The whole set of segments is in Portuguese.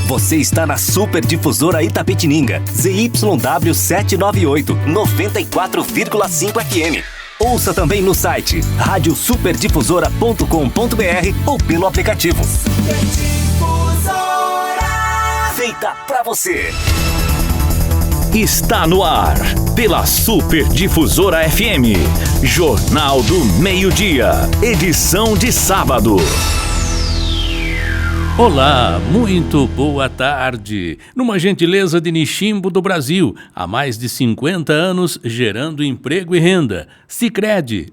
Você está na Super Difusora Itapetininga, ZYW 798, 94,5 FM. Ouça também no site radiosuperdifusora.com.br ou pelo aplicativo. Super Difusora, feita pra você. Está no ar, pela Super Difusora FM, Jornal do Meio-Dia, edição de sábado. Olá, muito boa tarde. Numa gentileza de Niximbo do Brasil, há mais de 50 anos gerando emprego e renda. Sicredi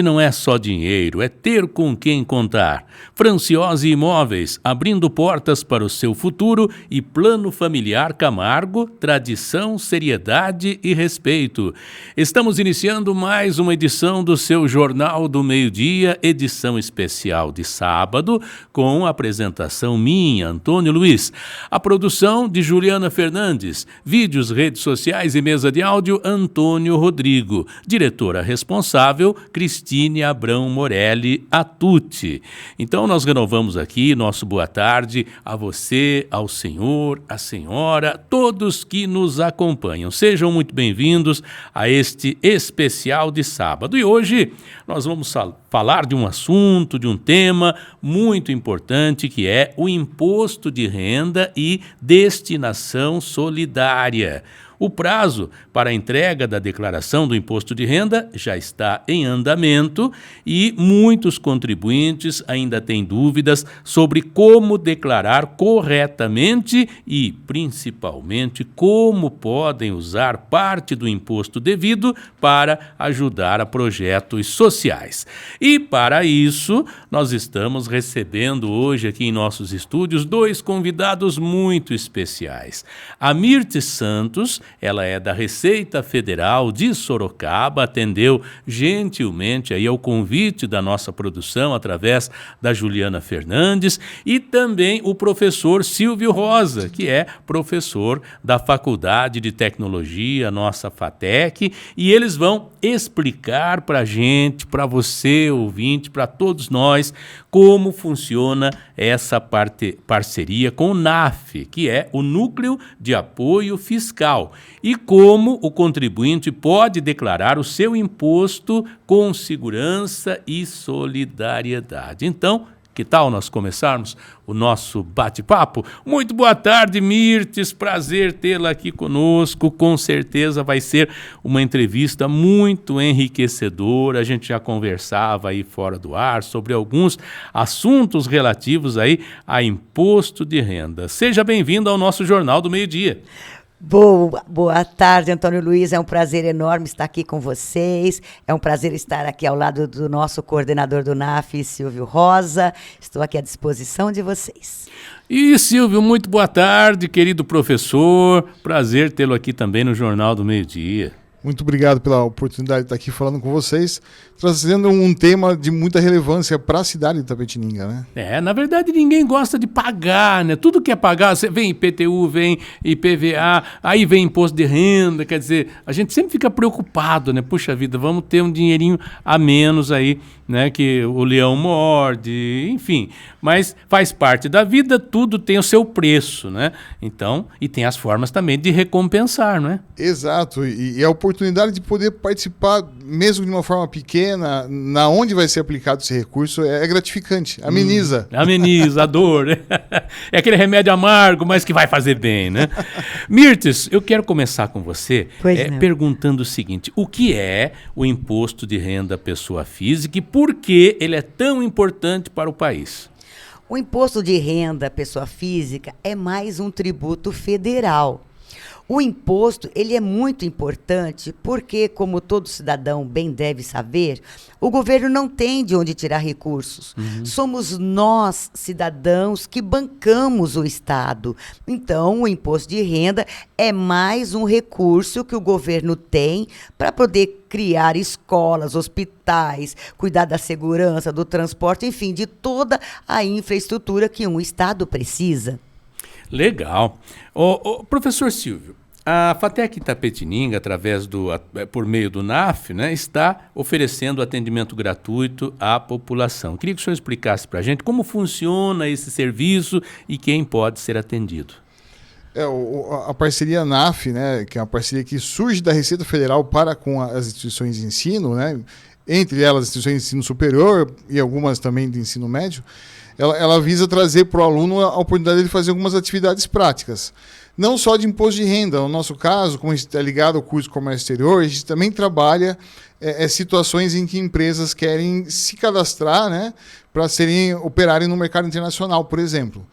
não é só dinheiro, é ter com quem contar. Franciose Imóveis, abrindo portas para o seu futuro, e Plano Familiar Camargo, tradição, seriedade e respeito. Estamos iniciando mais uma edição do seu Jornal do Meio-Dia, edição especial de sábado, com a apresentação minha, Antônio Luiz. A produção de Juliana Fernandes. Vídeos, redes sociais e mesa de áudio, Antônio Rodrigo. Diretora responsável, Cristine Abrão Morelli Atucci. Então nós renovamos aqui nosso boa tarde a você, ao senhor, à senhora, todos que nos acompanham. Sejam muito bem-vindos a este especial de sábado. E hoje nós vamos falar de um assunto, de um tema muito importante, que é o imposto de renda e destinação solidária. O prazo para a entrega da declaração do imposto de renda já está em andamento e muitos contribuintes ainda têm dúvidas sobre como declarar corretamente e, principalmente, como podem usar parte do imposto devido para ajudar a projetos sociais. E, para isso, nós estamos recebendo hoje aqui em nossos estúdios dois convidados muito especiais. A Mirtes Santos, ela é da Receita Federal de Sorocaba, atendeu gentilmente aí ao convite da nossa produção através da Juliana Fernandes, e também o professor Silvio Rosa, que é professor da Faculdade de Tecnologia, nossa FATEC, e eles vão explicar para a gente, para você, ouvinte, para todos nós, como funciona essa parceria com o NAF, que é o Núcleo de Apoio Fiscal, e como o contribuinte pode declarar o seu imposto com segurança e solidariedade. Então, que tal nós começarmos o nosso bate-papo? Muito boa tarde, Mirtes, prazer tê-la aqui conosco. Com certeza vai ser uma entrevista muito enriquecedora. A gente já conversava aí fora do ar sobre alguns assuntos relativos aí a imposto de renda. Seja bem-vindo ao nosso Jornal do Meio-Dia. Boa tarde, Antônio Luiz. É um prazer enorme estar aqui com vocês. É um prazer estar aqui ao lado do nosso coordenador do NAF, Silvio Rosa. Estou aqui à disposição de vocês. E Silvio, muito boa tarde, querido professor. Prazer tê-lo aqui também no Jornal do Meio-Dia. Muito obrigado pela oportunidade de estar aqui falando com vocês, trazendo um tema de muita relevância para a cidade de Itapetininga, né? Na verdade ninguém gosta de pagar, né? Tudo que é pagar, vem IPTU, vem IPVA, aí vem imposto de renda, quer dizer, a gente sempre fica preocupado, né? Puxa vida, vamos ter um dinheirinho a menos aí, né? Que o leão morde, enfim. Mas faz parte da vida, tudo tem o seu preço, né? Então, e tem as formas também de recompensar, não é? Exato, e a oportunidade de poder participar, mesmo de uma forma pequena, na onde vai ser aplicado esse recurso, é gratificante, ameniza. Ameniza a dor, né? É aquele remédio amargo, mas que vai fazer bem, né? Mirtes, eu quero começar com você perguntando o seguinte: o que é o imposto de renda à pessoa física e por que ele é tão importante para o país? O imposto de renda à pessoa física é mais um tributo federal. O imposto, ele é muito importante porque, como todo cidadão bem deve saber, o governo não tem de onde tirar recursos. Somos nós, cidadãos, que bancamos o Estado. Então, o imposto de renda é mais um recurso que o governo tem para poder criar escolas, hospitais, cuidar da segurança, do transporte, enfim, de toda a infraestrutura que um Estado precisa. Legal. Professor Silvio, A FATEC Itapetininga, por meio do NAF, né, está oferecendo atendimento gratuito à população. Queria que o senhor explicasse para a gente como funciona esse serviço e quem pode ser atendido. A parceria NAF, né, que é uma parceria que surge da Receita Federal para com as instituições de ensino, né, entre elas as instituições de ensino superior e algumas também de ensino médio, ela visa trazer para o aluno a oportunidade de fazer algumas atividades práticas. Não só de imposto de renda, no nosso caso, como a gente está ligado ao curso de comércio exterior, a gente também trabalha situações em que empresas querem se cadastrar, né, para operarem no mercado internacional, por exemplo.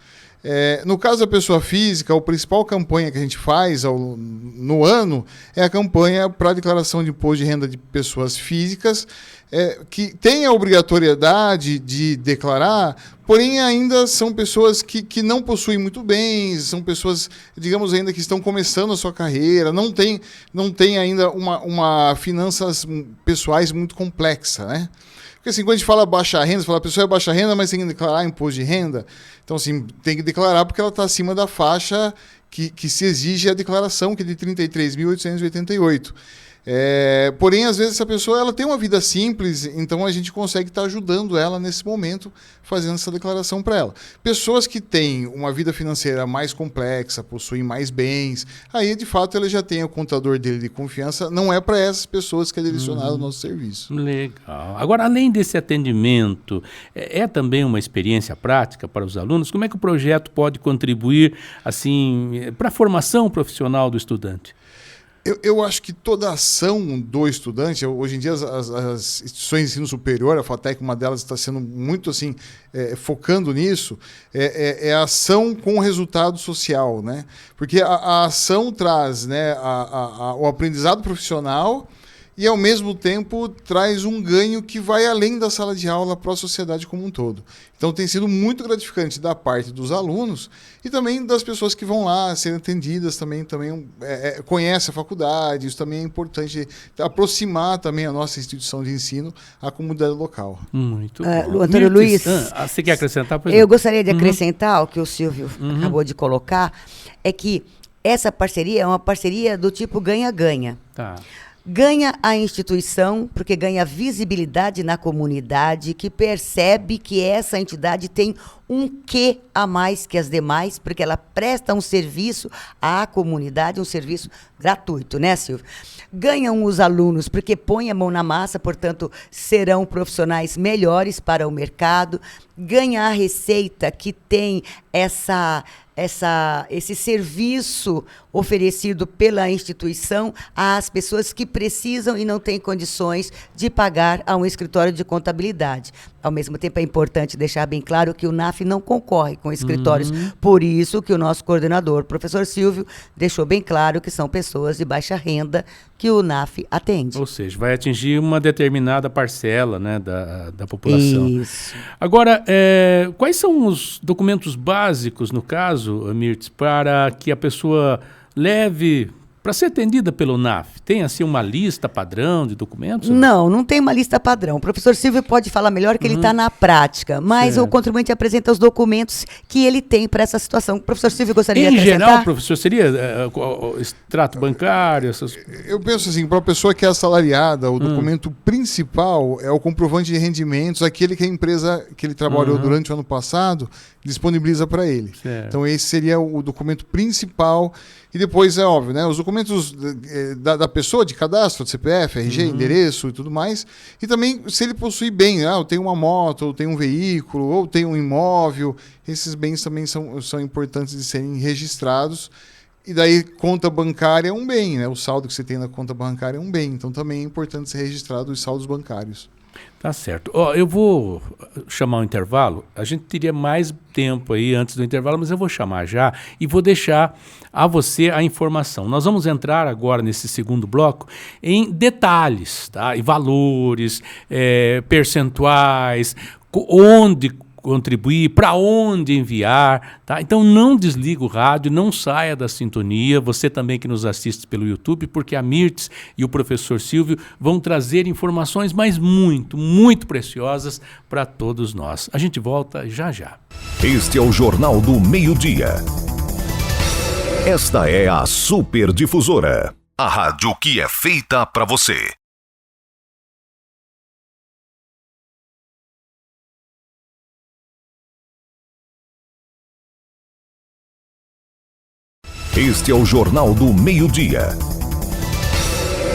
No caso da pessoa física, a principal campanha que a gente faz no ano é a campanha para a declaração de imposto de renda de pessoas físicas, que tem a obrigatoriedade de declarar, porém ainda são pessoas que não possuem muito bens, são pessoas, digamos, ainda que estão começando a sua carreira, não tem ainda uma finanças pessoais muito complexa, né? Porque assim, quando a gente fala baixa renda, você fala a pessoa é baixa renda, mas tem que declarar imposto de renda. Então, assim, tem que declarar porque ela está acima da faixa que se exige a declaração, que é de R$ 33.888. Porém, às vezes, essa pessoa ela tem uma vida simples, então a gente consegue estar ajudando ela nesse momento, fazendo essa declaração para ela. Pessoas que têm uma vida financeira mais complexa, possuem mais bens, aí, de fato, ele já tem o contador dele de confiança, não é para essas pessoas que é direcionado o nosso serviço. Legal. Agora, além desse atendimento, é também uma experiência prática para os alunos? Como é que o projeto pode contribuir, assim, para a formação profissional do estudante? Eu acho que toda a ação do estudante, hoje em dia as instituições de ensino superior, a FATEC, uma delas está sendo muito assim, focando nisso, é a ação com resultado social, né? Porque a ação traz, né, o aprendizado profissional e, ao mesmo tempo, traz um ganho que vai além da sala de aula para a sociedade como um todo. Então, tem sido muito gratificante da parte dos alunos e também das pessoas que vão lá serem atendidas, também conhecem a faculdade. Isso também é importante, aproximar também a nossa instituição de ensino à comunidade local. Muito bom. Antônio Luiz, você quer acrescentar? Eu gostaria de acrescentar o que o Silvio acabou de colocar, é que essa parceria é uma parceria do tipo ganha-ganha. Tá. Ganha a instituição, porque ganha visibilidade na comunidade, que percebe que essa entidade tem um quê a mais que as demais, porque ela presta um serviço à comunidade, um serviço gratuito, né, Silvio? Ganham os alunos, porque põem a mão na massa, portanto, serão profissionais melhores para o mercado. Ganha a Receita, que tem esse serviço oferecido pela instituição às pessoas que precisam e não têm condições de pagar a um escritório de contabilidade. Ao mesmo tempo, é importante deixar bem claro que o NAF não concorre com escritórios. Por isso que o nosso coordenador, professor Silvio, deixou bem claro que são pessoas de baixa renda que o NAF atende. Ou seja, vai atingir uma determinada parcela, né, da população. Isso. Agora, quais são os documentos básicos, no caso, Mirtz, para que a pessoa leve para ser atendida pelo NAF? Tem assim uma lista padrão de documentos? Não tem uma lista padrão. O professor Silvio pode falar melhor que ele está na prática, mas certo. O contribuinte apresenta os documentos que ele tem para essa situação. O professor Silvio gostaria de acrescentar? Em geral, professor, seria extrato bancário? Eu penso assim, para a pessoa que é assalariada, o documento principal é o comprovante de rendimentos, aquele que a empresa que ele trabalhou durante o ano passado disponibiliza para ele. Certo. Então esse seria o documento principal. E depois, é óbvio, né, os documentos da pessoa, de cadastro, CPF, RG, endereço e tudo mais. E também, se ele possui bem, eu tenho uma moto, ou tenho um veículo, ou tenho um imóvel, esses bens também são importantes de serem registrados. E daí, conta bancária é um bem, né? O saldo que você tem na conta bancária é um bem. Então, também é importante ser registrado os saldos bancários. Tá certo. Eu vou chamar o intervalo. A gente teria mais tempo aí antes do intervalo, mas eu vou chamar já e vou deixar a você a informação. Nós vamos entrar agora nesse segundo bloco em detalhes, tá? E valores, percentuais, onde contribuir, para onde enviar, tá? Então não desliga o rádio, não saia da sintonia, você também que nos assiste pelo YouTube, porque a Mirtz e o professor Silvio vão trazer informações, mas muito, muito preciosas para todos nós. A gente volta já já. Este é o Jornal do Meio-Dia. Esta é a Super Difusora, a rádio que é feita para você. Este é o Jornal do Meio-Dia.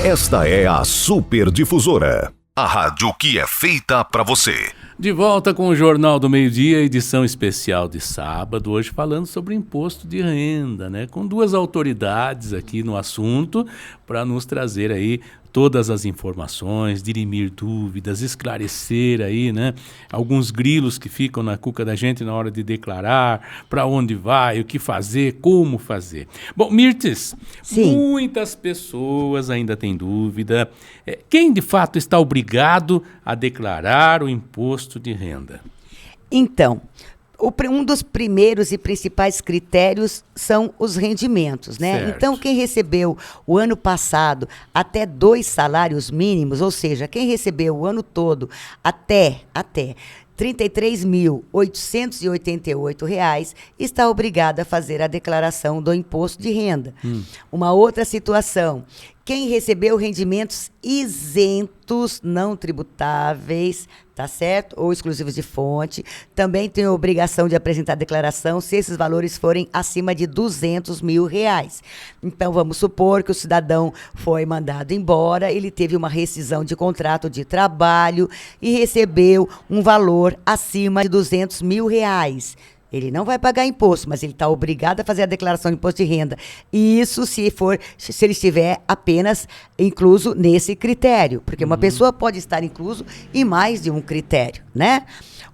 Esta é a Super Difusora, a rádio que é feita para você. De volta com o Jornal do Meio-Dia, edição especial de sábado, hoje falando sobre imposto de renda, né? Com duas autoridades aqui no assunto para nos trazer aí todas as informações, dirimir dúvidas, esclarecer aí, né? Alguns grilos que ficam na cuca da gente na hora de declarar, para onde vai, o que fazer, como fazer. Bom, Mirtes, Sim. Muitas pessoas ainda têm dúvida. Quem de fato está obrigado a declarar o imposto de renda? Então, um dos primeiros e principais critérios são os rendimentos, né? Certo. Então, quem recebeu o ano passado até 2 salários mínimos, ou seja, quem recebeu o ano todo até R$ 33.888, está obrigado a fazer a declaração do imposto de renda. Uma outra situação, quem recebeu rendimentos isentos, não tributáveis, tá certo? Ou exclusivos de fonte, também tem a obrigação de apresentar a declaração se esses valores forem acima de R$200 mil. Então, vamos supor que o cidadão foi mandado embora, ele teve uma rescisão de contrato de trabalho e recebeu um valor acima de R$200 mil. Ele não vai pagar imposto, mas ele está obrigado a fazer a declaração de imposto de renda. E isso se ele estiver apenas incluso nesse critério. Porque uma pessoa pode estar incluso em mais de um critério, né?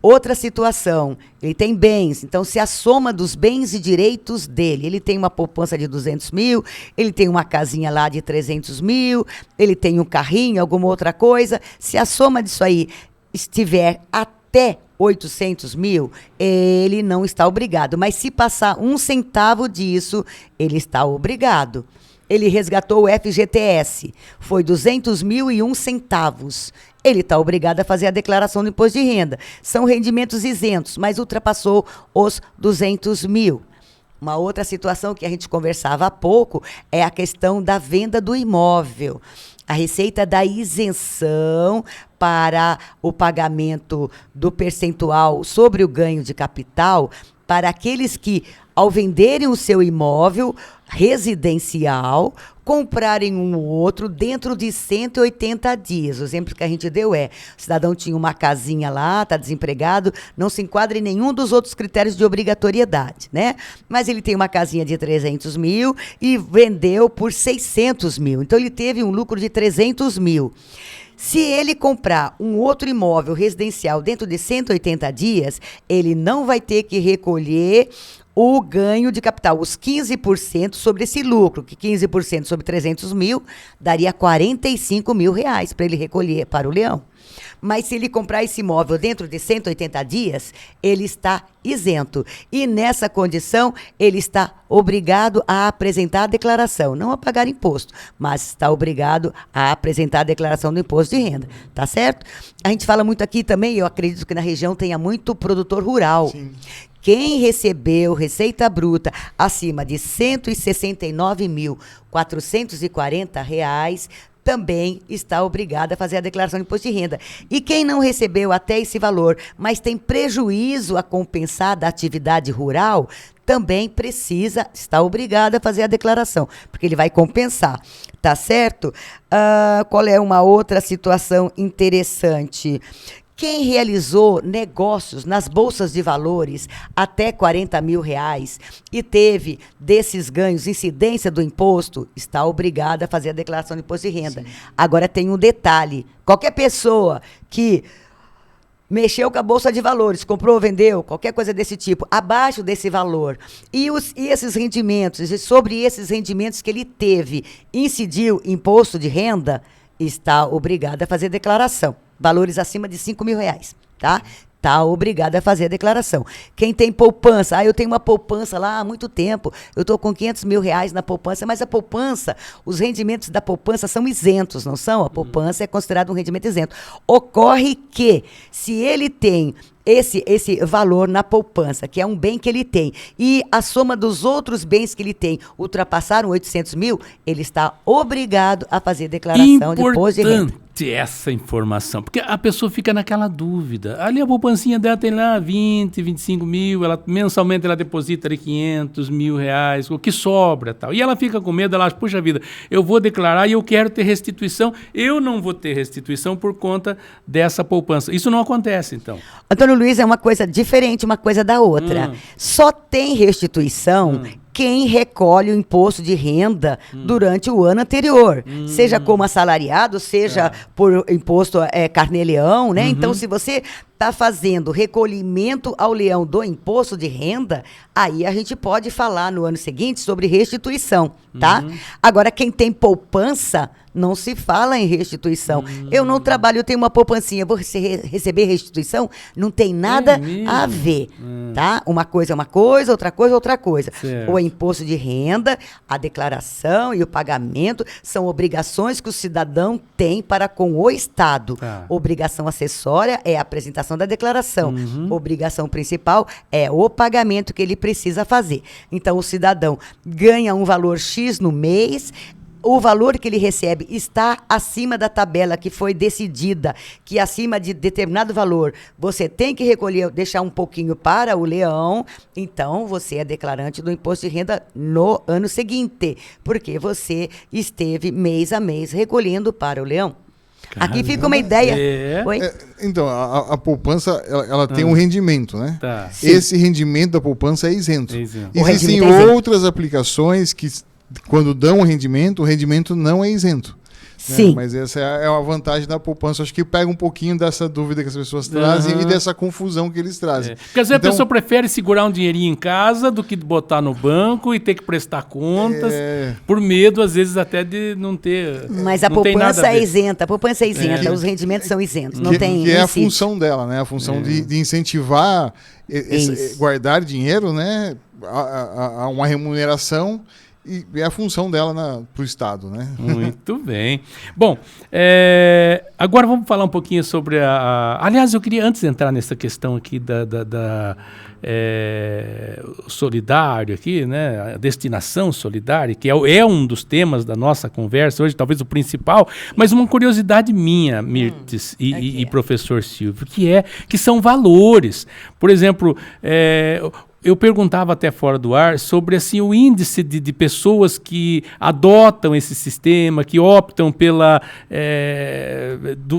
Outra situação, ele tem bens, então se a soma dos bens e direitos dele, ele tem uma poupança de R$200 mil, ele tem uma casinha lá de R$300 mil, ele tem um carrinho, alguma outra coisa, se a soma disso aí estiver até R$800 mil, ele não está obrigado. Mas se passar 1 centavo disso, ele está obrigado. Ele resgatou o FGTS, foi R$200.001. Ele está obrigado a fazer a declaração do imposto de renda. São rendimentos isentos, mas ultrapassou os R$200 mil. Uma outra situação que a gente conversava há pouco é a questão da venda do imóvel. A receita da isenção para o pagamento do percentual sobre o ganho de capital para aqueles que, ao venderem o seu imóvel residencial, comprarem um ou outro dentro de 180 dias. O exemplo que a gente deu o cidadão tinha uma casinha lá, está desempregado, não se enquadra em nenhum dos outros critérios de obrigatoriedade, né? Mas ele tem uma casinha de R$300 mil e vendeu por R$600 mil. Então, ele teve um lucro de R$300 mil. Se ele comprar um outro imóvel residencial dentro de 180 dias, ele não vai ter que recolher o ganho de capital, os 15% sobre esse lucro, que 15% sobre R$300 mil daria R$45 mil para ele recolher para o leão. Mas se ele comprar esse imóvel dentro de 180 dias, ele está isento. E nessa condição, ele está obrigado a apresentar a declaração, não a pagar imposto, mas está obrigado a apresentar a declaração do imposto de renda, tá certo? A gente fala muito aqui também, eu acredito que na região tenha muito produtor rural. Sim. Quem recebeu receita bruta acima de R$169.440, também está obrigado a fazer a declaração de imposto de renda. E quem não recebeu até esse valor, mas tem prejuízo a compensar da atividade rural, também está obrigado a fazer a declaração, porque ele vai compensar, tá certo? Qual é uma outra situação interessante? Quem realizou negócios nas bolsas de valores até R$40 mil e teve desses ganhos incidência do imposto, está obrigado a fazer a declaração de imposto de renda. Sim. Agora tem um detalhe, qualquer pessoa que mexeu com a bolsa de valores, comprou, vendeu, qualquer coisa desse tipo, abaixo desse valor, e esses rendimentos, sobre esses rendimentos que ele teve, incidiu imposto de renda, está obrigado a fazer declaração. Valores acima de R$5 mil, tá? está obrigado a fazer a declaração. Quem tem poupança, eu tenho uma poupança lá há muito tempo, eu estou com R$500 mil na poupança, mas a poupança, os rendimentos da poupança são isentos, não são? A poupança é considerada um rendimento isento. Ocorre que, se ele tem esse valor na poupança, que é um bem que ele tem, e a soma dos outros bens que ele tem ultrapassaram 800 mil, ele está obrigado a fazer declaração de imposto de renda. Essa informação, porque a pessoa fica naquela dúvida. Ali a poupancinha dela tem lá 20, 25 mil, mensalmente ela deposita ali 500 mil reais, o que sobra tal. E ela fica com medo, ela acha, puxa vida, eu vou declarar e eu quero ter restituição, eu não vou ter restituição por conta dessa poupança. Isso não acontece, então. Antônio Luiz, é uma coisa diferente, uma coisa da outra. Só tem restituição quem recolhe o imposto de renda durante o ano anterior, seja como assalariado, seja por imposto carnê-leão, né? Então, se você está fazendo recolhimento ao leão do imposto de renda, aí a gente pode falar no ano seguinte sobre restituição, tá? Agora, quem tem poupança, não se fala em restituição. Eu não trabalho, eu tenho uma poupancinha, vou receber restituição? Não tem nada a ver, tá? Uma coisa é uma coisa, outra coisa é outra coisa. Certo. O imposto de renda, a declaração e o pagamento são obrigações que o cidadão tem para com o Estado. Tá. Obrigação acessória é a apresentação da declaração. Obrigação principal é o pagamento que ele precisa fazer. Então, o cidadão ganha um valor X no mês, o valor que ele recebe está acima da tabela que foi decidida, que acima de determinado valor você tem que recolher, deixar um pouquinho para o leão, então você é declarante do imposto de renda no ano seguinte, porque você esteve mês a mês recolhendo para o leão. Aqui fica uma ideia. Oi? Então, a poupança, ela tem um rendimento, né? Tá. Esse rendimento da poupança é isento. isento. Existem rendimento é isento. outras aplicações que, quando dão o rendimento não é isento. Sim. Né? Mas essa é uma vantagem da poupança. Acho que pega um pouquinho dessa dúvida que as pessoas trazem e dessa confusão que eles trazem. Porque às vezes a pessoa prefere segurar um dinheirinho em casa do que botar no banco e ter que prestar contas, por medo, às vezes, até de não ter. Mas a poupança é isenta. A poupança é isenta, os rendimentos são isentos. Não tem. Que é a função dela, né? A função de incentivar guardar dinheiro, né? A uma remuneração. E é a função dela para o Estado, né? Muito bem. Bom, agora vamos falar um pouquinho sobre Aliás, eu queria antes entrar nessa questão aqui solidário aqui, né? A destinação solidária, que é um dos temas da nossa conversa hoje, talvez o principal, mas uma curiosidade minha, Mirtes e professor Silvio, que são valores. Por exemplo, eu perguntava até fora do ar sobre assim, o índice de pessoas que adotam esse sistema, que optam pela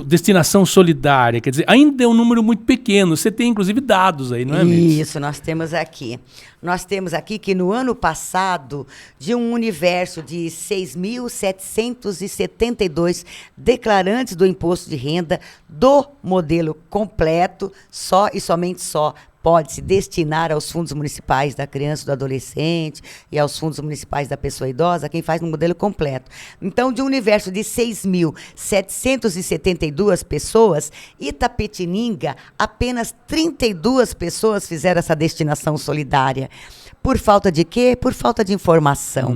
destinação solidária. Quer dizer, ainda é um número muito pequeno. Você tem, inclusive, dados aí, não é mesmo? Isso, nós temos aqui. Nós temos aqui que no ano passado, de um universo de 6.772 declarantes do imposto de renda do modelo completo, só e somente só, pode-se destinar aos fundos municipais da criança e do adolescente e aos fundos municipais da pessoa idosa, quem faz no modelo completo. Então, de um universo de 6.772 pessoas, Itapetininga, apenas 32 pessoas fizeram essa destinação solidária. Por falta de quê? Por falta de informação.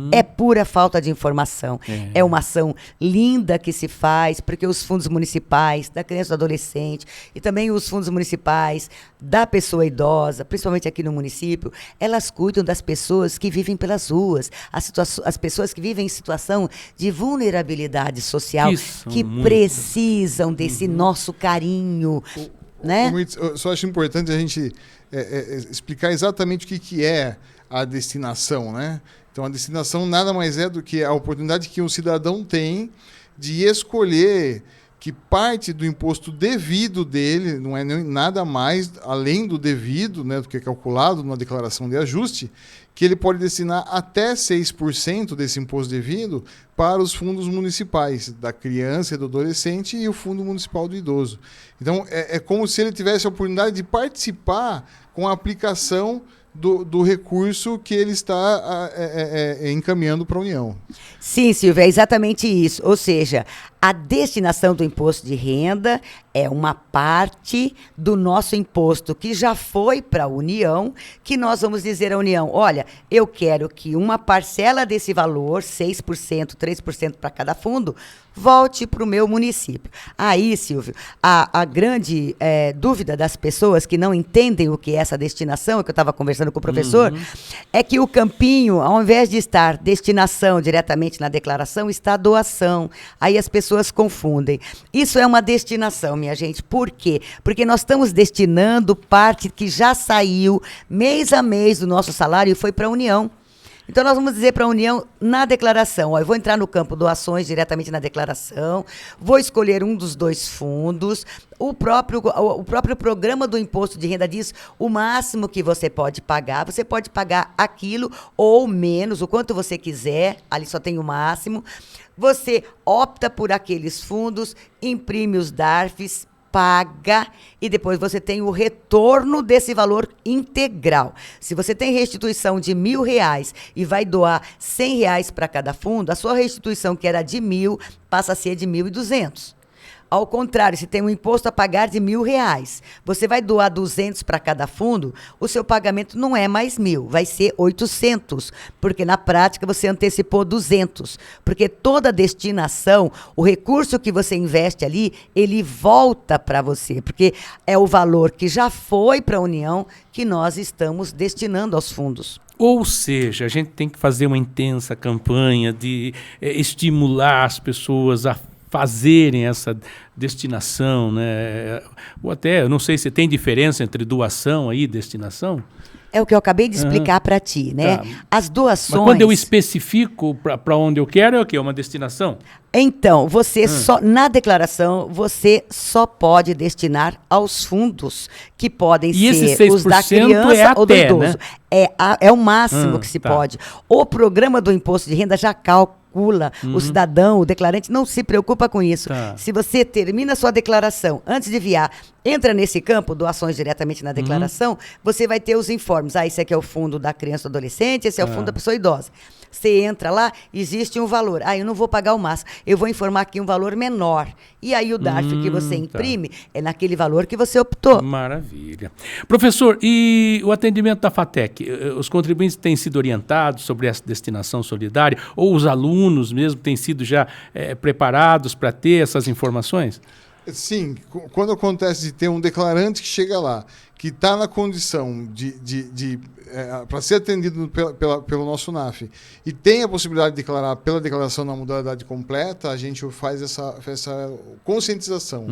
É pura falta de informação. É uma ação linda que se faz, porque os fundos municipais da criança e do adolescente e também os fundos municipais da pessoa idosa, principalmente aqui no município, elas cuidam das pessoas que vivem pelas ruas, as pessoas que vivem em situação de vulnerabilidade social, que precisam desse nosso carinho. Né? Eu só acho importante a gente explicar exatamente o que é a destinação, né? Então, a destinação nada mais é do que a oportunidade que um cidadão tem de escolher que parte do imposto devido dele, não é nada mais além do devido, né, do que é calculado numa declaração de ajuste, que ele pode destinar até 6% desse imposto devido para os fundos municipais da criança e do adolescente e o Fundo Municipal do Idoso. Então, é como se ele tivesse a oportunidade de participar com a aplicação do recurso que ele está encaminhando para a União. Sim, Silvia, é exatamente isso. Ou seja, A destinação do imposto de renda é uma parte do nosso imposto que já foi para a União, que nós vamos dizer à União, olha, eu quero que uma parcela desse valor, 6%, 3% para cada fundo, volte para o meu município. Aí, Silvio, a grande dúvida das pessoas que não entendem o que é essa destinação, que eu estava conversando com o professor, é que o campinho, ao invés de estar destinação diretamente na declaração, está doação. Aí as pessoas confundem. Isso é uma destinação, minha gente. Por quê? Porque nós estamos destinando parte que já saiu mês a mês do nosso salário e foi para a União. Então, nós vamos dizer para a União, na declaração, ó, eu vou entrar no campo doações diretamente na declaração, vou escolher um dos 2 fundos, o próprio programa do imposto de renda diz o máximo que você pode pagar aquilo ou menos, o quanto você quiser, ali só tem o máximo. Você opta por aqueles fundos, imprime os DARFs, paga e depois você tem o retorno desse valor integral. Se você tem restituição de R$1.000 e vai doar R$100 para cada fundo, a sua restituição, que era de 1.000, passa a ser de 1.200. Ao contrário, se tem um imposto a pagar de R$1.000, você vai doar 200 para cada fundo, o seu pagamento não é mais 1.000, vai ser 800, porque na prática você antecipou 200, porque toda destinação, o recurso que você investe ali, ele volta para você, porque é o valor que já foi para a União que nós estamos destinando aos fundos. Ou seja, a gente tem que fazer uma intensa campanha de estimular as pessoas a fazerem essa destinação, né? Ou até, eu não sei se tem diferença entre doação e destinação. É o que eu acabei de explicar para ti, né? Tá. As doações... Mas quando eu especifico para onde eu quero, é o quê? Uma destinação? Então, você na declaração, você só pode destinar aos fundos que podem ser os da criança ou do idoso. Né? É o máximo que se pode. O programa do imposto de renda já calcula. O cidadão, o declarante, não se preocupa com isso. Tá. Se você termina a sua declaração, antes de enviar, entra nesse campo, doações diretamente na declaração, você vai ter os informes. Esse aqui é o fundo da criança ou adolescente, esse é o fundo da pessoa idosa. Você entra lá, existe um valor. Eu não vou pagar o máximo, eu vou informar aqui um valor menor. E aí o DARF que você imprime é naquele valor que você optou. Maravilha. Professor, e o atendimento da FATEC? Os contribuintes têm sido orientados sobre essa destinação solidária? Ou os alunos mesmo têm sido já preparados para ter essas informações? Sim, quando acontece de ter um declarante que chega lá, que está na condição para ser atendido pelo nosso NAF e tem a possibilidade de declarar pela declaração na modalidade completa, a gente faz essa conscientização.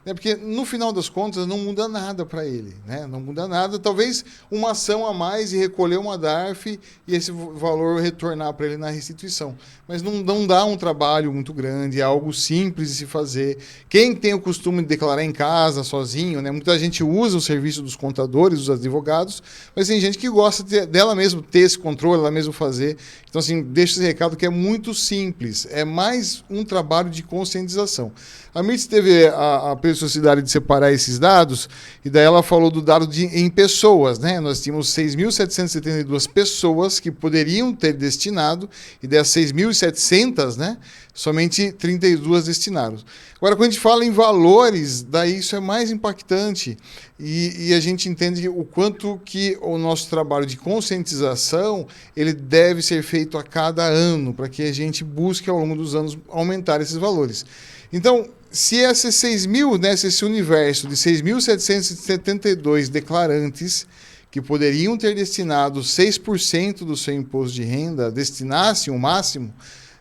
Porque, no final das contas, não muda nada para ele. Né? Não muda nada. Talvez uma ação a mais e recolher uma DARF e esse valor retornar para ele na restituição. Mas não dá um trabalho muito grande, é algo simples de se fazer. Quem tem o costume de declarar em casa, sozinho, né? Muita gente usa o serviço dos contadores, dos advogados, mas tem gente que gosta dela mesmo ter esse controle, ela mesmo fazer. Então, assim, deixa esse recado que é muito simples. É mais um trabalho de conscientização. A Mirtz teve a preciosidade de separar esses dados, e daí ela falou do dado em pessoas, né? Nós tínhamos 6.772 pessoas que poderiam ter destinado, e dessas 6.700, né? Somente 32 destinaram. Agora, quando a gente fala em valores, daí isso é mais impactante, e a gente entende o quanto que o nosso trabalho de conscientização ele deve ser feito a cada ano, para que a gente busque, ao longo dos anos, aumentar esses valores. Então, se esses 6.000, né, se esse universo de 6.772 declarantes que poderiam ter destinado 6% do seu imposto de renda, destinassem o máximo,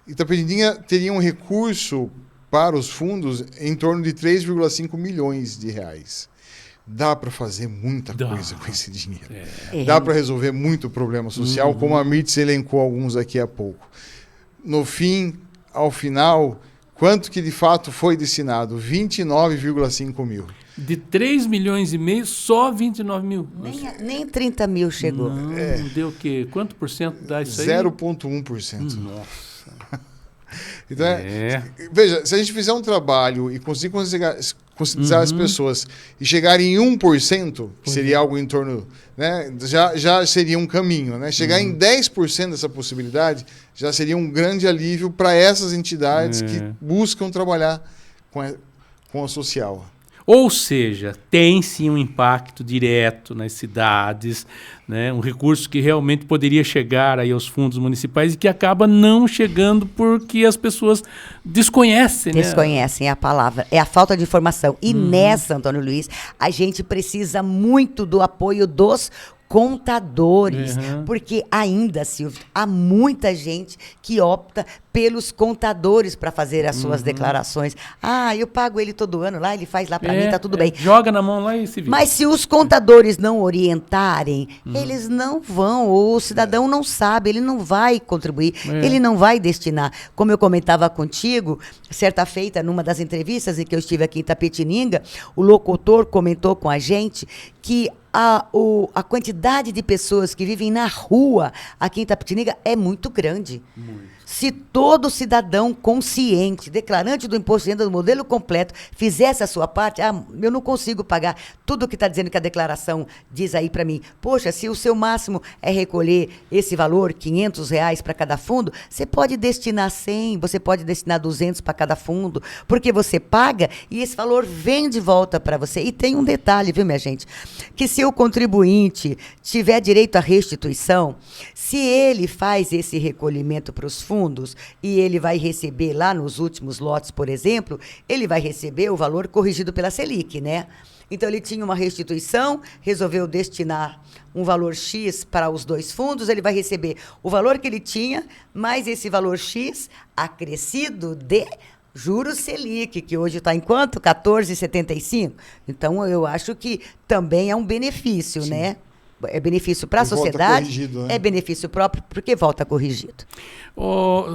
Itapetininga teria um recurso para os fundos em torno de 3,5 milhões de reais. Dá para fazer muita coisa com esse dinheiro. Dá para resolver muito problema social, como a Mirtz elencou alguns aqui há pouco. No fim, ao final, quanto que de fato foi destinado? 29,5 mil. De 3 milhões e meio, só 29 mil. Nem 30 mil chegou. Deu o quê? Quanto por cento dá isso aí? 0,1%. Nossa. Então, veja, se a gente fizer um trabalho e conseguir conscientizar as pessoas e chegar em 1%, que seria algo em torno, né, já seria um caminho, né? Chegar em 10% dessa possibilidade já seria um grande alívio para essas entidades que buscam trabalhar com a social. Ou seja, tem sim um impacto direto nas cidades, né? Um recurso que realmente poderia chegar aí aos fundos municipais e que acaba não chegando porque as pessoas desconhecem. Desconhecem a palavra, é a falta de informação. E nessa, Antônio Luiz, a gente precisa muito do apoio dos contadores, porque ainda, Silvio, há muita gente que opta pelos contadores para fazer as suas declarações. Ah, eu pago ele todo ano lá, ele faz lá para mim, tá tudo bem. Joga na mão lá e se vira. Mas se os contadores não orientarem, eles não vão, o cidadão não sabe, ele não vai contribuir, ele não vai destinar. Como eu comentava contigo, certa feita, numa das entrevistas em que eu estive aqui em Itapetininga, o locutor comentou com a gente que a quantidade de pessoas que vivem na rua aqui em Itapetininga é muito grande. Se todo cidadão consciente, declarante do imposto de renda do modelo completo, fizesse a sua parte, eu não consigo pagar tudo que está dizendo que a declaração diz aí para mim. Poxa, se o seu máximo é recolher esse valor, R$500 para cada fundo, você pode destinar 100, você pode destinar 200 para cada fundo, porque você paga e esse valor vem de volta para você. E tem um detalhe, viu, minha gente? Que se o contribuinte tiver direito à restituição, se ele faz esse recolhimento para os fundos e ele vai receber lá nos últimos lotes, por exemplo, ele vai receber o valor corrigido pela Selic, né? Então, ele tinha uma restituição, resolveu destinar um valor X para os dois fundos, ele vai receber o valor que ele tinha, mais esse valor X acrescido de juros Selic, que hoje está em quanto? 14,75. Então, eu acho que também é um benefício, né? É benefício para a sociedade, né? É benefício próprio, porque volta corrigido.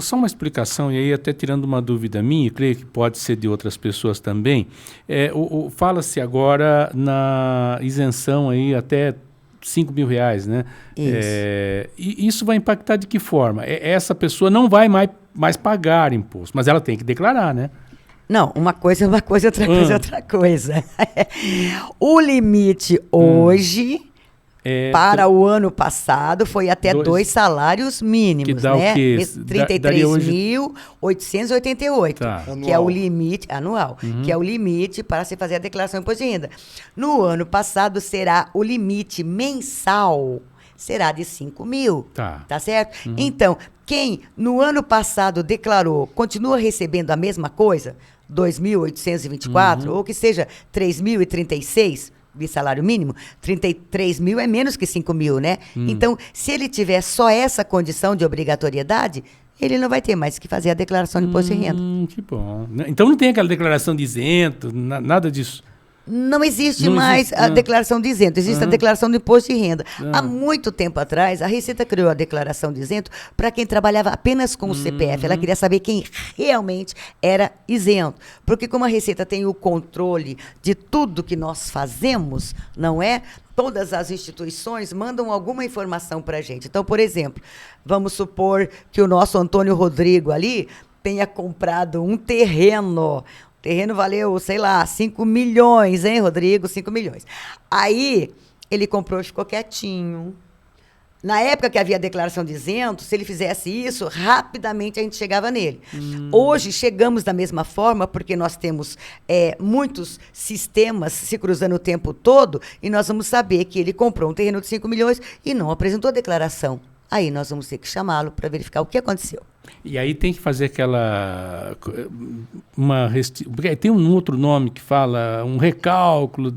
Só uma explicação, e aí até tirando uma dúvida minha, creio que pode ser de outras pessoas também, fala-se agora na isenção aí até R$5.000, né? Isso. E isso vai impactar de que forma? Essa pessoa não vai mais pagar imposto, mas ela tem que declarar, né? Não, uma coisa é uma coisa, outra coisa é outra coisa. O limite hoje... para o ano passado foi até 2 salários mínimos, que dá né? O quê? 33.888, tá. Que é o limite anual, que é o limite para se fazer a declaração de imposto de renda. No ano passado será o limite mensal, será de 5.000, tá certo? Então, quem no ano passado declarou, continua recebendo a mesma coisa, 2.824, ou que seja 3.036, de salário mínimo, 33.000 é menos que 5.000, né? Então, se ele tiver só essa condição de obrigatoriedade, ele não vai ter mais que fazer a declaração de imposto de renda. Que bom. Então não tem aquela declaração de isento, nada disso. Não existe mais a declaração de isento, existe a declaração do imposto de renda. Há muito tempo atrás, a Receita criou a declaração de isento para quem trabalhava apenas com o CPF. Ela queria saber quem realmente era isento. Porque como a Receita tem o controle de tudo que nós fazemos, não é? Todas as instituições mandam alguma informação para a gente. Então, por exemplo, vamos supor que o nosso Antônio Rodrigo ali tenha comprado um terreno. O terreno valeu, sei lá, 5 milhões, hein, Rodrigo? 5 milhões. Aí, ele comprou e ficou quietinho. Na época que havia a declaração de isento, se ele fizesse isso, rapidamente a gente chegava nele. Hoje, chegamos da mesma forma, porque nós temos muitos sistemas se cruzando o tempo todo, e nós vamos saber que ele comprou um terreno de 5 milhões e não apresentou a declaração. Aí nós vamos ter que chamá-lo para verificar o que aconteceu. E aí tem que fazer porque tem um outro nome que fala, um recálculo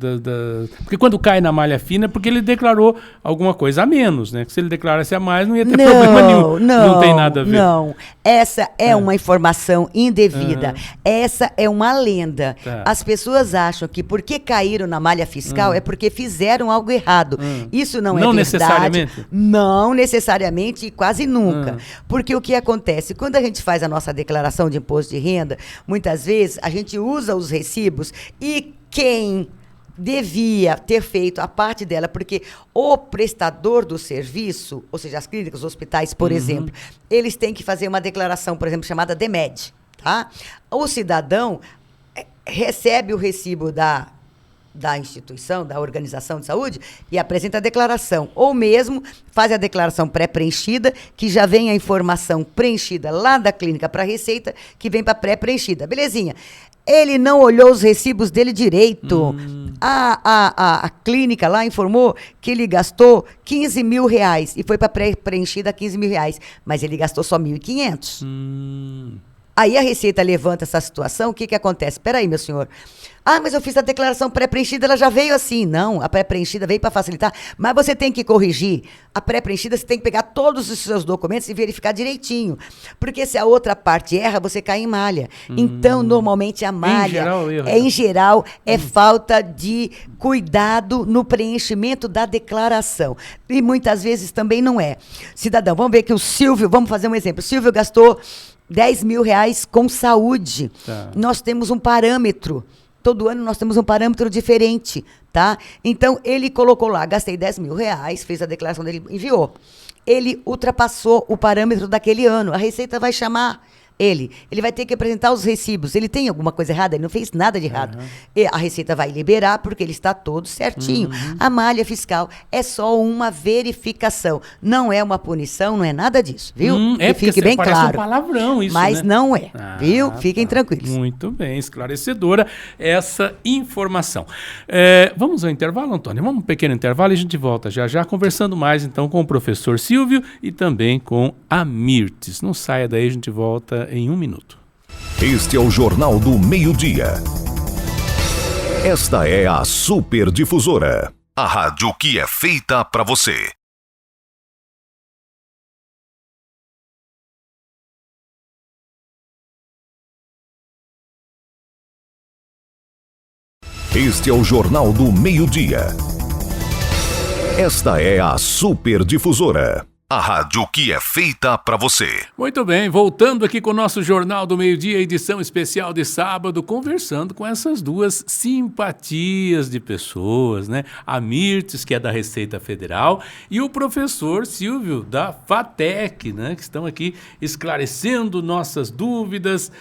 porque quando cai na malha fina é porque ele declarou alguma coisa a menos, né? Que se ele declarasse a mais não ia ter problema nenhum. Não tem nada a ver. Não, essa é uma informação indevida. Essa é uma lenda. Tá. As pessoas acham que porque caíram na malha fiscal é porque fizeram algo errado. Isso não é verdade. Necessariamente? Não necessariamente e quase nunca. Porque o que acontece? Quando a gente faz a nossa declaração de imposto de renda, muitas vezes a gente usa os recibos e quem devia ter feito a parte dela, porque o prestador do serviço, ou seja, as clínicas, os hospitais, por exemplo, eles têm que fazer uma declaração, por exemplo, chamada DEMED. tá? O cidadão recebe o recibo da instituição, da organização de saúde, e apresenta a declaração. Ou mesmo faz a declaração pré-preenchida, que já vem a informação preenchida lá da clínica para a Receita, que vem para pré-preenchida. Belezinha. Ele não olhou os recibos dele direito. A clínica lá informou que ele gastou R$15 mil e foi para pré-preenchida R$15 mil, mas ele gastou só R$1.500. Aí a Receita levanta essa situação, o que acontece? Espera aí, meu senhor. Mas eu fiz a declaração pré-preenchida, ela já veio assim. Não, a pré-preenchida veio para facilitar, mas você tem que corrigir. A pré-preenchida, você tem que pegar todos os seus documentos e verificar direitinho. Porque se a outra parte erra, você cai em malha. Então, normalmente, a malha, em geral, é falta de cuidado no preenchimento da declaração. E muitas vezes também não é. Cidadão, vamos ver que o Silvio, vamos fazer um exemplo. O Silvio gastou R$10 mil com saúde. Tá. Nós temos um parâmetro. Todo ano nós temos um parâmetro diferente, tá? Então, ele colocou lá, gastei R$10 mil, fez a declaração dele, enviou. Ele ultrapassou o parâmetro daquele ano. A Receita vai chamar ele vai ter que apresentar os recibos. Ele tem alguma coisa errada? Ele não fez nada de errado. E a Receita vai liberar porque ele está todo certinho. A malha fiscal é só uma verificação. Não é uma punição, não é nada disso, viu? Que fique bem claro. Um palavrão isso, mas né? Não é, viu? Fiquem tranquilos. Muito bem, esclarecedora essa informação. Vamos ao intervalo, Antônio? Vamos um pequeno intervalo e a gente volta já conversando mais então com o professor Silvio e também com a Mirtes. Não saia daí, a gente volta em 1 minuto. Este é o Jornal do Meio-Dia. Esta é a Super Difusora, a rádio que é feita para você. Este é o Jornal do Meio-Dia. Esta é a Super Difusora, a rádio que é feita para você. Muito bem, voltando aqui com o nosso Jornal do Meio-Dia, edição especial de sábado, conversando com essas duas simpatias de pessoas, né? A Mirtes, que é da Receita Federal, e o professor Silvio, da FATEC, né? Que estão aqui esclarecendo nossas dúvidas,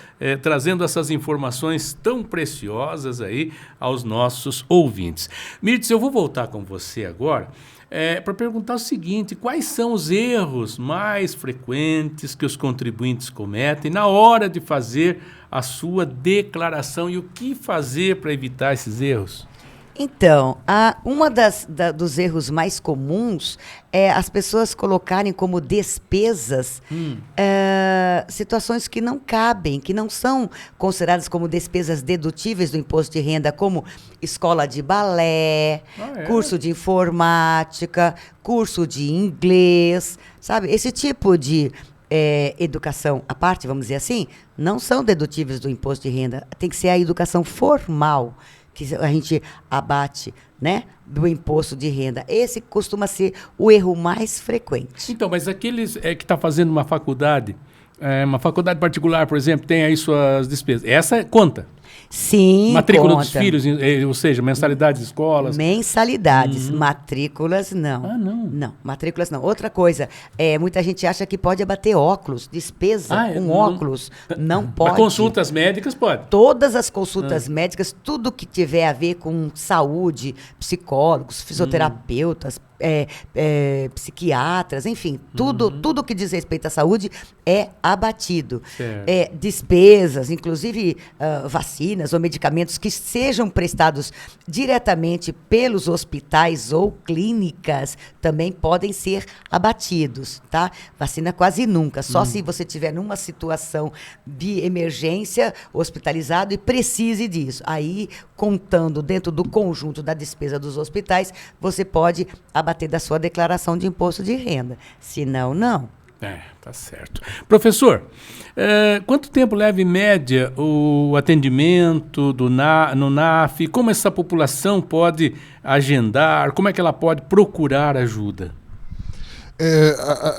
trazendo essas informações tão preciosas aí aos nossos ouvintes. Mirtes, eu vou voltar com você agora, para perguntar o seguinte: quais são os erros mais frequentes que os contribuintes cometem na hora de fazer a sua declaração e o que fazer para evitar esses erros? Então, uma dos erros mais comuns é as pessoas colocarem como despesas situações que não cabem, que não são consideradas como despesas dedutíveis do imposto de renda, como escola de balé, curso de informática, curso de inglês, sabe? Esse tipo de educação à parte, vamos dizer assim, não são dedutíveis do imposto de renda. Tem que ser a educação formal que a gente abate, né, do imposto de renda. Esse costuma ser o erro mais frequente. Então, mas aqueles que está fazendo uma faculdade particular, por exemplo, tem aí suas despesas. Essa conta? Sim, matrícula conta. Dos filhos, ou seja, mensalidades de escolas? Mensalidades, matrículas não. Não? Não, matrículas não. Outra coisa, muita gente acha que pode abater óculos, despesa com óculos, não pode. Mas consultas médicas pode? Todas as consultas médicas, tudo que tiver a ver com saúde, psicólogos, fisioterapeutas, psiquiatras, enfim, tudo que diz respeito à saúde é abatido. Despesas, inclusive vacinas ou medicamentos que sejam prestados diretamente pelos hospitais ou clínicas também podem ser abatidos, tá? Vacina quase nunca, só se você tiver numa situação de emergência, hospitalizado e precise disso. Aí, contando dentro do conjunto da despesa dos hospitais, você pode abater da sua declaração de imposto de renda. Se não, não. Tá certo. Professor, quanto tempo leva em média o atendimento no NAF? Como essa população pode agendar? Como é que ela pode procurar ajuda?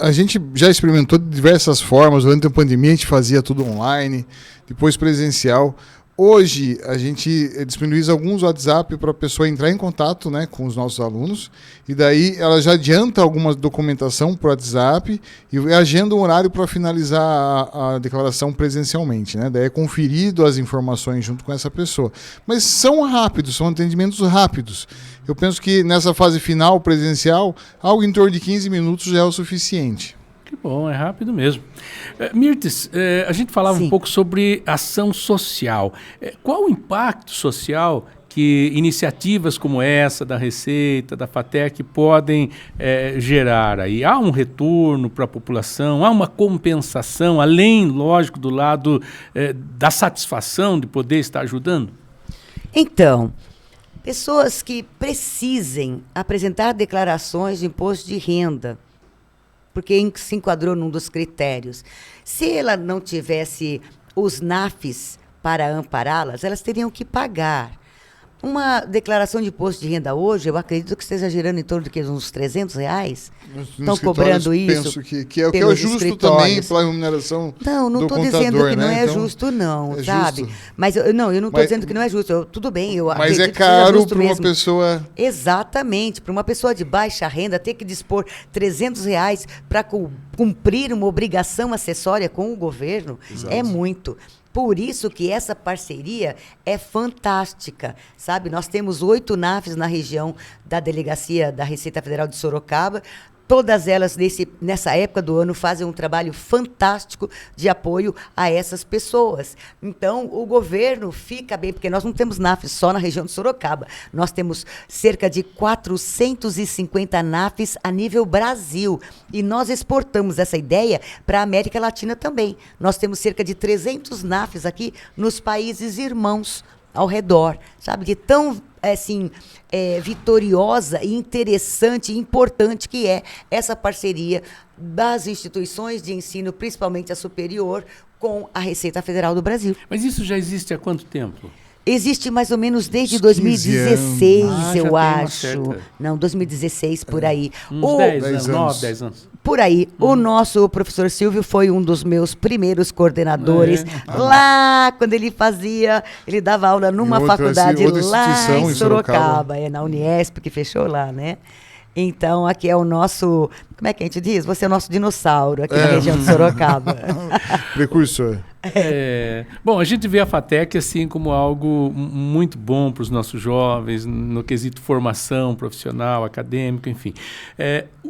A gente já experimentou de diversas formas. Durante a pandemia a gente fazia tudo online, depois presencial. Hoje, a gente disponibiliza alguns WhatsApp para a pessoa entrar em contato, né, com os nossos alunos, e daí ela já adianta alguma documentação por WhatsApp e agenda um horário para finalizar a declaração presencialmente, né? Daí é conferido as informações junto com essa pessoa. Mas são rápidos, são atendimentos rápidos. Eu penso que nessa fase final presencial, algo em torno de 15 minutos já é o suficiente. Que bom, é rápido mesmo. Mirtes, a gente falava Sim. um pouco sobre ação social. Qual o impacto social que iniciativas como essa da Receita, da FATEC, podem gerar aí? Há um retorno para a população? Há uma compensação, além, lógico, do lado da satisfação de poder estar ajudando? Então, pessoas que precisem apresentar declarações de imposto de renda, porque se enquadrou num dos critérios. Se ela não tivesse os NAFs para ampará-las, elas teriam que pagar. Uma declaração de imposto de renda hoje, eu acredito que esteja girando em torno de uns R$300. Estão cobrando isso. Penso que é o que é justo também pela remuneração do contador. Não estou dizendo que não é Então, justo, não, é sabe? justo. Mas eu não estou dizendo que não é justo. Tudo bem, eu Mas acredito é que seja caro justo para uma mesmo. pessoa... Exatamente. Para uma pessoa de baixa renda ter que dispor R$300 para cumprir uma obrigação acessória com o governo é muito. Por isso que essa parceria é fantástica, sabe? Nós temos 8 NAFs na região da Delegacia da Receita Federal de Sorocaba. Todas elas, nessa época do ano, fazem um trabalho fantástico de apoio a essas pessoas. Então, o governo fica bem, porque nós não temos NAFs só na região de Sorocaba. Nós temos cerca de 450 NAFs a nível Brasil. E nós exportamos essa ideia para a América Latina também. Nós temos cerca de 300 NAFs aqui nos países irmãos ao redor, sabe? De tão, assim, vitoriosa e interessante e importante que é essa parceria das instituições de ensino, principalmente a superior, com a Receita Federal do Brasil. Mas isso já existe há quanto tempo? Existe mais ou menos desde Uns 2016, 15 anos. Já eu tem uma acho. certa... Não, 2016, por aí. Uns 10 anos, 9, 10 anos. Por aí. O nosso professor Silvio foi um dos meus primeiros coordenadores. Lá, quando ele dava aula numa faculdade outra lá instituição em Sorocaba. Na Uniesp, que fechou lá, né? Então, aqui é o nosso... Como é que a gente diz? Você é o nosso dinossauro aqui na região de Sorocaba. Precursor. Bom, a gente vê a FATEC assim como algo muito bom para os nossos jovens, no quesito formação profissional, acadêmico, enfim.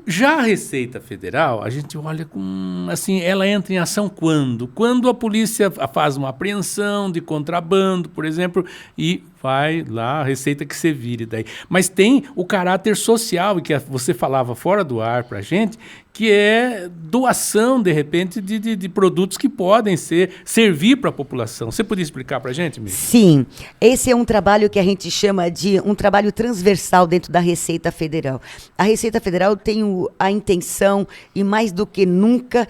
Já a Receita Federal, a gente olha com, assim, ela entra em ação quando? Quando a polícia faz uma apreensão de contrabando, por exemplo, e vai lá, a Receita que se vire daí. Mas tem o caráter social, que você falava fora do ar para a gente, que é doação, de repente, de produtos que podem servir para a população. Você podia explicar para a gente, Miriam? Sim, esse é um trabalho que a gente chama de um trabalho transversal dentro da Receita Federal. A Receita Federal tem a intenção, e mais do que nunca,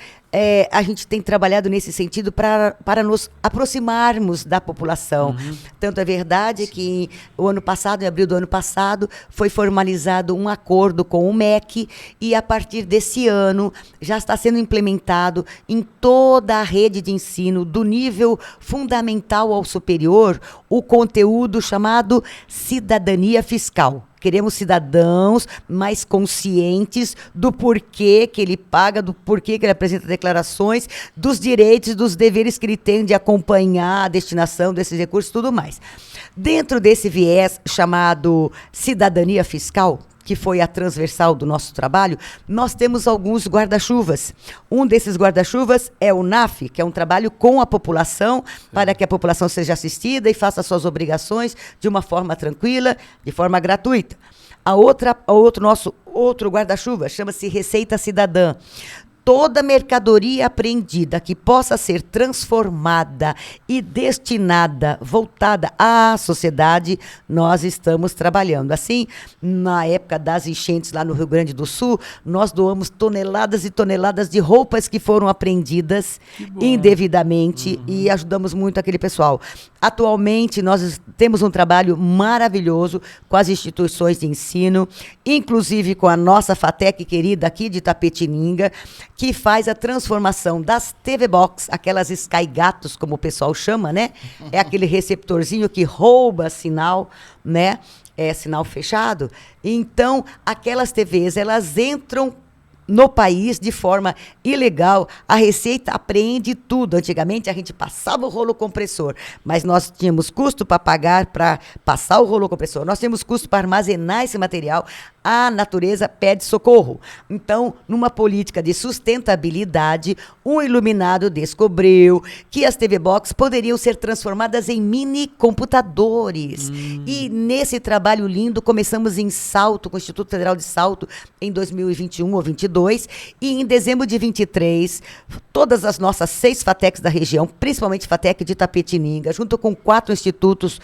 a gente tem trabalhado nesse sentido para nos aproximarmos da população. Tanto é verdade que o ano passado, em abril do ano passado, foi formalizado um acordo com o MEC e a partir desse ano já está sendo implementado em toda a rede de ensino, do nível fundamental ao superior, o conteúdo chamado Cidadania Fiscal. Queremos cidadãos mais conscientes do porquê que ele paga, do porquê que ele apresenta declarações, dos direitos e dos deveres que ele tem de acompanhar a destinação desses recursos e tudo mais. Dentro desse viés chamado cidadania fiscal, que foi a transversal do nosso trabalho, nós temos alguns guarda-chuvas. Um desses guarda-chuvas é o NAF, que é um trabalho com a população, para que a população seja assistida e faça suas obrigações de uma forma tranquila, de forma gratuita. Outro guarda-chuva chama-se Receita Cidadã. Toda mercadoria apreendida que possa ser transformada e destinada, voltada à sociedade, nós estamos trabalhando. Assim, na época das enchentes lá no Rio Grande do Sul, nós doamos toneladas e toneladas de roupas que foram apreendidas indevidamente e ajudamos muito aquele pessoal. Atualmente, nós temos um trabalho maravilhoso com as instituições de ensino, inclusive com a nossa FATEC querida aqui de Itapetininga, que faz a transformação das TV Box, aquelas Sky Gatos, como o pessoal chama, né? É aquele receptorzinho que rouba sinal, né? É sinal fechado. Então, aquelas TVs, elas entram no país de forma ilegal. A Receita apreende tudo. Antigamente a gente passava o rolo compressor, mas nós tínhamos custo para pagar para passar o rolo compressor. Nós tínhamos custo para armazenar esse material. A natureza pede socorro. Então, numa política de sustentabilidade, um iluminado descobriu que as TV Box poderiam ser transformadas em mini computadores. E nesse trabalho lindo, começamos em Salto, com o Instituto Federal de Salto, em 2021 ou 2022. E em dezembro de 23, todas as nossas 6 FATECs da região, principalmente FATEC de Itapetininga, junto com 4 institutos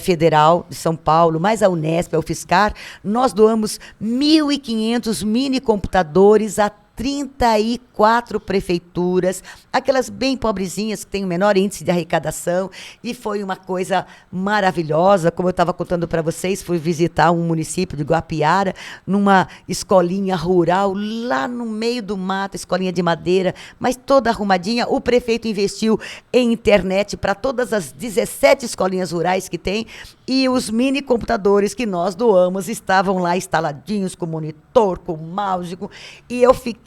federal de São Paulo, mais a Unesp, a UFSCar, nós doamos 1.500 mini computadores a 34 prefeituras, aquelas bem pobrezinhas que têm o menor índice de arrecadação, e foi uma coisa maravilhosa. Como eu estava contando para vocês, fui visitar um município de Guapiara, numa escolinha rural, lá no meio do mato, escolinha de madeira, mas toda arrumadinha. O prefeito investiu em internet para todas as 17 escolinhas rurais que tem, e os mini computadores que nós doamos estavam lá instaladinhos, com monitor, com mouse, e eu fiquei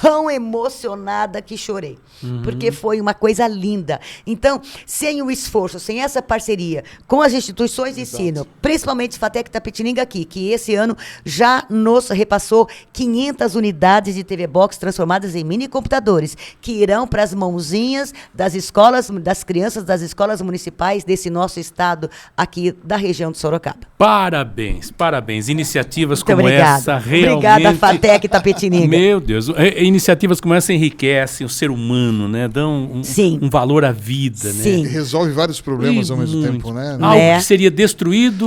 tão emocionada que chorei, porque foi uma coisa linda. Então, sem o esforço, sem essa parceria com as instituições de ensino, principalmente FATEC Itapetininga aqui, que esse ano já nos repassou 500 unidades de TV Box transformadas em mini computadores, que irão para as mãozinhas das escolas, das crianças das escolas municipais desse nosso estado aqui da região de Sorocaba. Parabéns, parabéns. Iniciativas Muito como obrigada. essa realmente... Obrigada, FATEC Itapetininga. Meu Deus, iniciativas como essa enriquecem o ser humano, né? Dão um valor à vida, Sim. né? Resolve vários problemas ao mesmo tempo, né? Algo que seria destruído,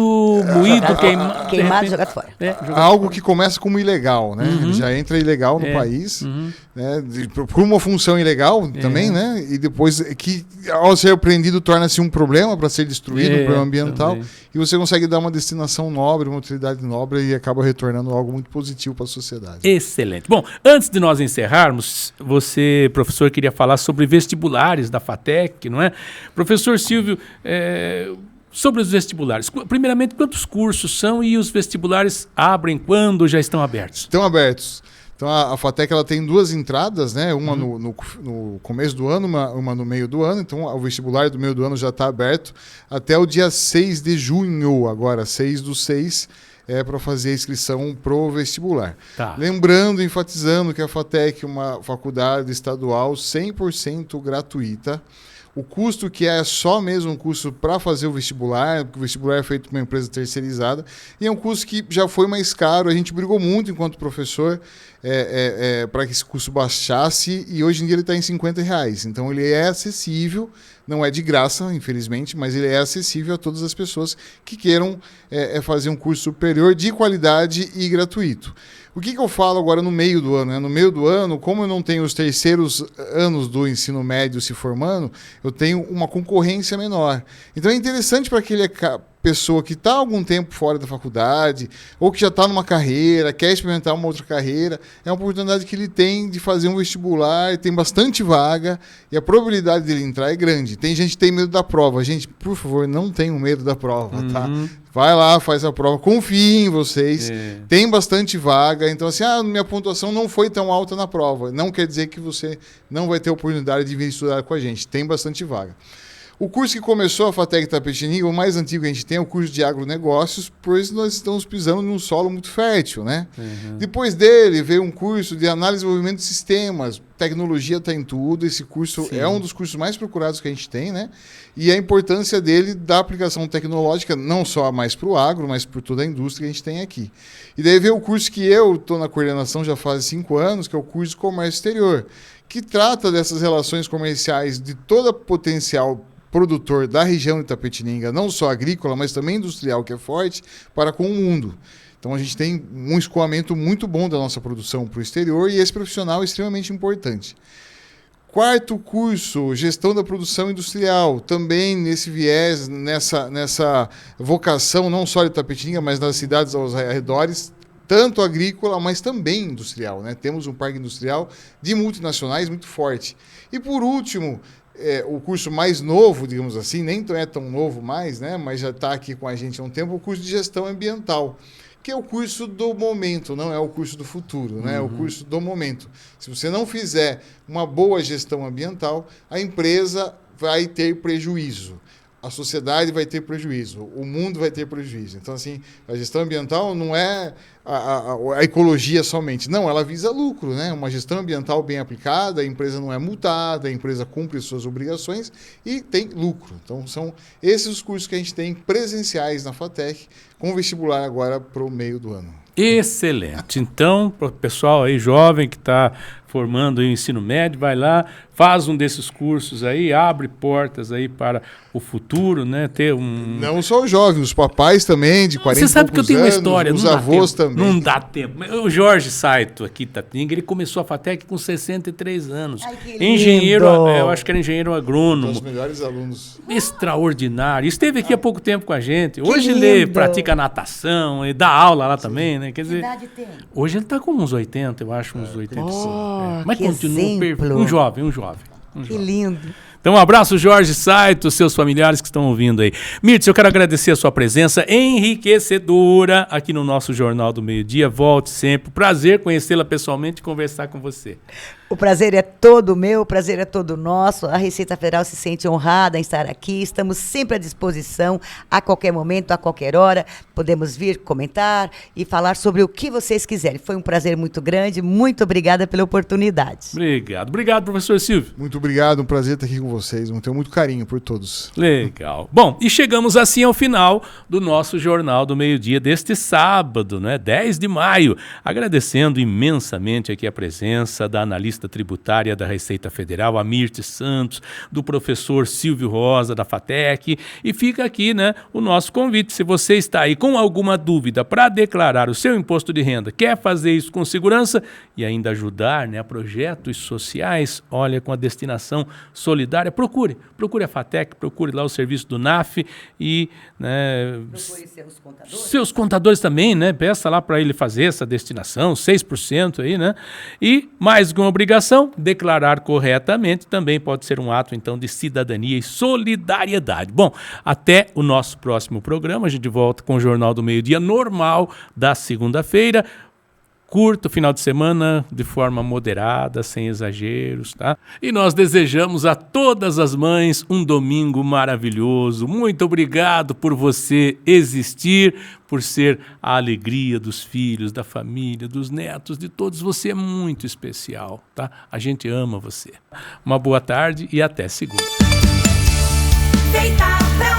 moído, queimado, jogado fora. Algo que começa como ilegal, né? Ele já entra ilegal no país, né? Por uma função ilegal também, né? E depois que, ao ser apreendido, torna-se um problema para ser destruído, um problema ambiental. Também. E você consegue dar uma destinação nobre, uma utilidade nobre, e acaba retornando algo muito positivo para a sociedade. Excelente. Bom, antes de nós encerrarmos, você, professor, queria falar sobre vestibulares da FATEC, não é? Professor Silvio, sobre os vestibulares. Primeiramente, quantos cursos são e os vestibulares abrem quando já estão abertos? Estão abertos. Então, a FATEC ela tem 2 entradas, né? Uma no começo do ano, uma no meio do ano. Então, o vestibular do meio do ano já está aberto até o dia 6 de junho, agora, 6/6, para fazer a inscrição pro vestibular. Tá. Lembrando, enfatizando que a FATEC é uma faculdade estadual 100% gratuita. O custo que é só mesmo um custo para fazer o vestibular, porque o vestibular é feito por uma empresa terceirizada, e é um custo que já foi mais caro. A gente brigou muito enquanto professor para que esse custo baixasse, e hoje em dia ele está em R$50. Então ele é acessível, não é de graça, infelizmente, mas ele é acessível a todas as pessoas que queiram fazer um curso superior de qualidade e gratuito. O que eu falo agora no meio do ano? No meio do ano, como eu não tenho os terceiros anos do ensino médio se formando, eu tenho uma concorrência menor. Então é interessante para aquele pessoa que está há algum tempo fora da faculdade, ou que já está numa carreira, quer experimentar uma outra carreira, é uma oportunidade que ele tem de fazer um vestibular, tem bastante vaga, e a probabilidade dele entrar é grande. Tem gente que tem medo da prova. Gente, por favor, não tenham medo da prova, tá? Vai lá, faz a prova, confie em vocês, tem bastante vaga. Então, assim, minha pontuação não foi tão alta na prova. Não quer dizer que você não vai ter oportunidade de vir estudar com a gente. Tem bastante vaga. O curso que começou a FATEC Itapetininga, o mais antigo que a gente tem, é o curso de agronegócios, pois nós estamos pisando num solo muito fértil, né? Depois dele veio um curso de análise e desenvolvimento de sistemas. Tecnologia está em tudo. Esse curso é um dos cursos mais procurados que a gente tem, né? E a importância dele da aplicação tecnológica, não só mais para o agro, mas por toda a indústria que a gente tem aqui. E daí veio o curso que eu estou na coordenação já faz 5 anos, que é o curso de comércio exterior, que trata dessas relações comerciais de todo o potencial produtor da região de Itapetininga, não só agrícola, mas também industrial, que é forte, para com o mundo. Então a gente tem um escoamento muito bom da nossa produção para o exterior, e esse profissional é extremamente importante. 4º curso, gestão da produção industrial, também nesse viés, nessa vocação, não só de Itapetininga, mas das cidades aos arredores, tanto agrícola, mas também industrial, né? Temos um parque industrial de multinacionais muito forte. E por último, o curso mais novo, digamos assim, nem é tão novo mais, né? Mas já está aqui com a gente há um tempo, o curso de gestão ambiental, que é o curso do momento, não é o curso do futuro, né? É o curso do momento. Se você não fizer uma boa gestão ambiental, a empresa vai ter prejuízo. A sociedade vai ter prejuízo, o mundo vai ter prejuízo. Então, assim, a gestão ambiental não é a ecologia somente. Não, ela visa lucro, né? Uma gestão ambiental bem aplicada, a empresa não é multada, a empresa cumpre suas obrigações e tem lucro. Então, são esses os cursos que a gente tem presenciais na FATEC, com vestibular agora para o meio do ano. Excelente. Então, para o pessoal aí jovem que está formando aí o ensino médio, vai lá, faz um desses cursos aí, abre portas aí para o futuro, né? Ter um... Não só os jovens, os papais também, de 40 Você sabe que eu tenho uma história. os avós também. Não dá tempo. O Jorge Saito, aqui em Itatinga, ele começou a FATEC com 63 anos. Ai, que lindo. Engenheiro, eu acho que era engenheiro agrônomo. Um dos melhores alunos. Extraordinário. Esteve aqui há pouco tempo com a gente. Hoje lindo. ele pratica natação, ele dá aula lá também, né? Quer Que dizer, idade tem? hoje ele está com uns 80, eu acho, uns 85. Mas que continua exemplo. um jovem. Que lindo. Então, um abraço, Jorge Saito, seus familiares que estão ouvindo aí. Mirtz, eu quero agradecer a sua presença enriquecedora aqui no nosso Jornal do Meio-Dia. Volte sempre. Prazer conhecê-la pessoalmente e conversar com você. O prazer é todo meu, o prazer é todo nosso. A Receita Federal se sente honrada em estar aqui. Estamos sempre à disposição, a qualquer momento, a qualquer hora. Podemos vir comentar e falar sobre o que vocês quiserem. Foi um prazer muito grande. Muito obrigada pela oportunidade. Obrigado, professor Silvio. Muito obrigado, um prazer estar aqui com vocês. Tenho muito carinho por todos. Legal. Bom, e chegamos assim ao final do nosso Jornal do Meio-Dia deste sábado, né, 10 de maio. Agradecendo imensamente aqui a presença da analista tributária da Receita Federal, a Mirtz Santos, do professor Silvio Rosa, da FATEC. E fica aqui, né, o nosso convite. Se você está aí com alguma dúvida para declarar o seu imposto de renda, quer fazer isso com segurança e ainda ajudar, né, a projetos sociais, olha, com a destinação solidária, procure a FATEC, procure lá o serviço do NAF e, né, Procure seus contadores. Seus contadores também, né? Peça lá para ele fazer essa destinação, 6% aí, né? E mais uma obrigação, declarar corretamente também pode ser um ato, então, de cidadania e solidariedade. Bom, até o nosso próximo programa. A gente volta com o Jornal do Meio-Dia normal da segunda-feira. Curta o final de semana de forma moderada, sem exageros, tá? E nós desejamos a todas as mães um domingo maravilhoso. Muito obrigado por você existir, por ser a alegria dos filhos, da família, dos netos, de todos. Você é muito especial, tá? A gente ama você. Uma boa tarde e até segunda. Feita pra